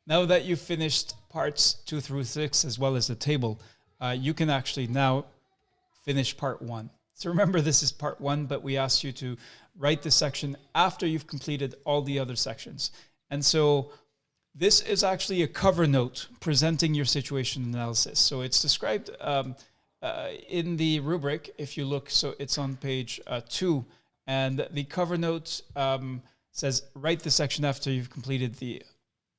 now that you've finished parts 2 through 6, as well as the table, you can actually now finish part 1. So remember, this is part 1, but we asked you to write this section after you've completed all the other sections. And so this is actually a cover note presenting your situation analysis. So it's described in the rubric, if you look, so it's on page 2, and the cover note says, write the section after you've completed the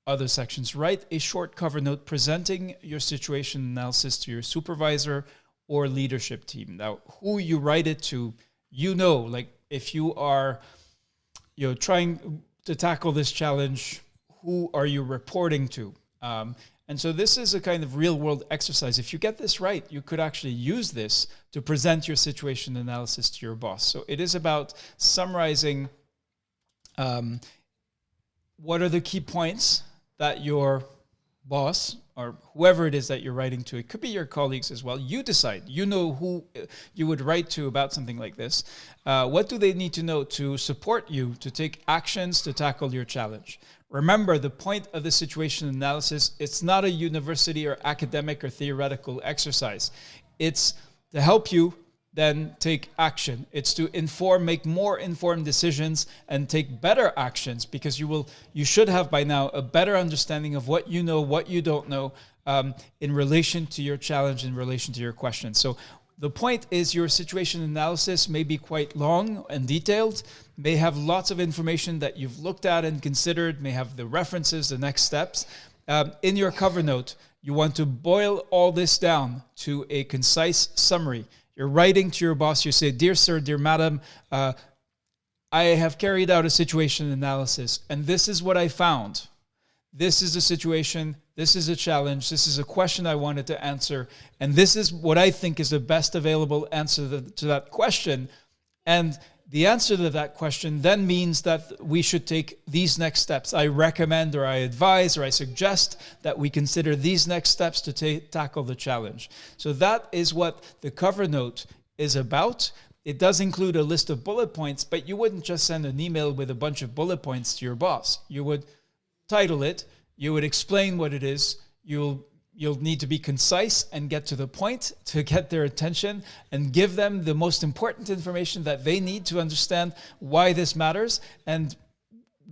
other sections. Write a short cover note presenting your situation analysis to your supervisor or leadership team. Now, who you write it to, like if you are trying to tackle this challenge, who are you reporting to? And so this is a kind of real world exercise. If you get this right, you could actually use this to present your situation analysis to your boss. So it is about summarizing what are the key points that your boss or whoever it is that you're writing to, it could be your colleagues as well, you decide, who you would write to about something like this. What do they need to know to support you to take actions to tackle your challenge? Remember, the point of the situation analysis, it's not a university or academic or theoretical exercise. It's to help you then take action. It's to make more informed decisions and take better actions, because you should have by now a better understanding of what you know, what you don't know, in relation to your challenge, in relation to your question. So the point is, your situation analysis may be quite long and detailed, may have lots of information that you've looked at and considered, may have the references, the next steps. In your cover note, you want to boil all this down to a concise summary. You're writing to your boss, you say, dear sir, dear madam, I have carried out a situation analysis, and this is what I found. This is a situation, this is a challenge, this is a question I wanted to answer, and this is what I think is the best available answer to that question. And the answer to that question then means that we should take these next steps. I recommend, or I advise, or I suggest that we consider these next steps to tackle the challenge. So that is what the cover note is about. It does include a list of bullet points, but you wouldn't just send an email with a bunch of bullet points to your boss. You would title it, you would explain what it is, you'll need to be concise and get to the point to get their attention and give them the most important information that they need to understand why this matters and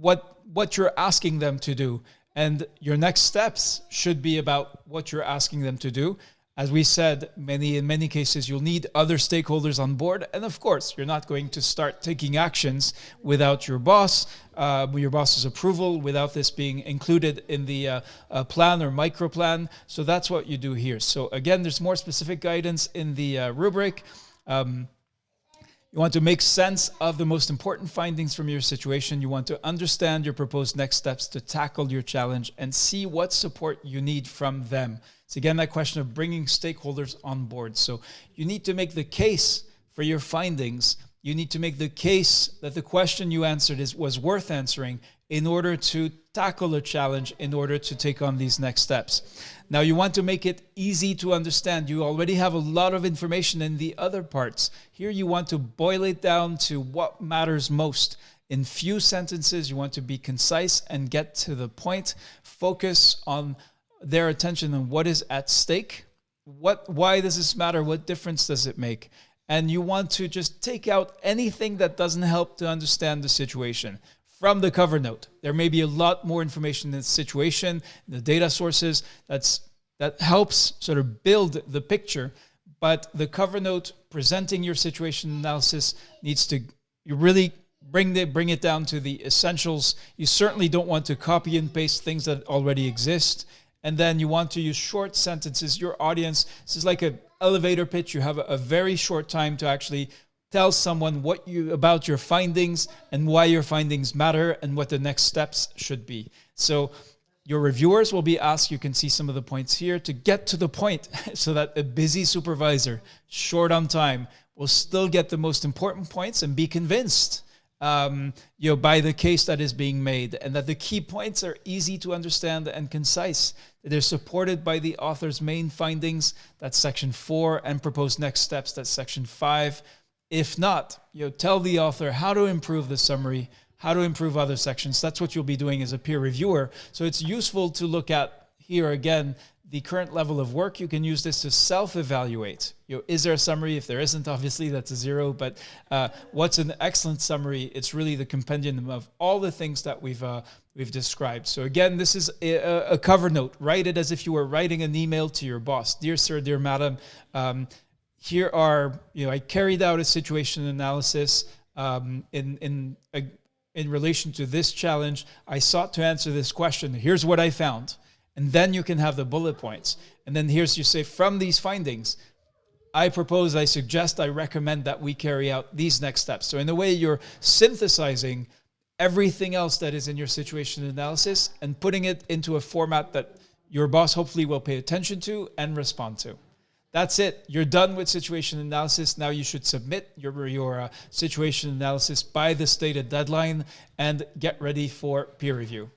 what you're asking them to do. And your next steps should be about what you're asking them to do. As we said, in many cases, you'll need other stakeholders on board. And of course, you're not going to start taking actions without your boss's approval, without this being included in the plan or micro plan. So that's what you do here. So again, there's more specific guidance in the rubric. You want to make sense of the most important findings from your situation. You want to understand your proposed next steps to tackle your challenge and see what support you need from them. It's again that question of bringing stakeholders on board. So you need to make the case for your findings. You need to make the case that the question you answered was worth answering in order to tackle a challenge, in order to take on these next steps. Now, you want to make it easy to understand. You already have a lot of information in the other parts. Here, you want to boil it down to what matters most. In few sentences, you want to be concise and get to the point. Focus on their attention on what is at stake. Why does this matter? What difference does it make? And you want to just take out anything that doesn't help to understand the situation. From the cover note, there may be a lot more information in the situation, the data sources, that helps sort of build the picture. But the cover note presenting your situation analysis needs to really bring it down to the essentials. You certainly don't want to copy and paste things that already exist. And then you want to use short sentences. Your audience, this is like an elevator pitch. You have a very short time to actually tell someone about your findings and why your findings matter and what the next steps should be. So your reviewers will be asked, you can see some of the points here, to get to the point so that a busy supervisor, short on time, will still get the most important points and be convinced by the case that is being made, and that the key points are easy to understand and concise. They're supported by the author's main findings, that's section 4, and proposed next steps, that's section 5. If not, tell the author how to improve the summary, how to improve other sections. That's what you'll be doing as a peer reviewer. So it's useful to look at here again, the current level of work. You can use this to self-evaluate. Is there a summary? If there isn't, obviously that's a 0, but what's an excellent summary? It's really the compendium of all the things that we've described. So again, this is a cover note. Write it as if you were writing an email to your boss. Dear sir, dear madam, here are, I carried out a situation analysis in relation to this challenge. I sought to answer this question. Here's what I found. And then you can have the bullet points. And then you say, from these findings, I propose, I suggest, I recommend that we carry out these next steps. So in a way, you're synthesizing everything else that is in your situation analysis and putting it into a format that your boss hopefully will pay attention to and respond to. That's it. You're done with situation analysis. Now you should submit your situation analysis by the stated deadline and get ready for peer review.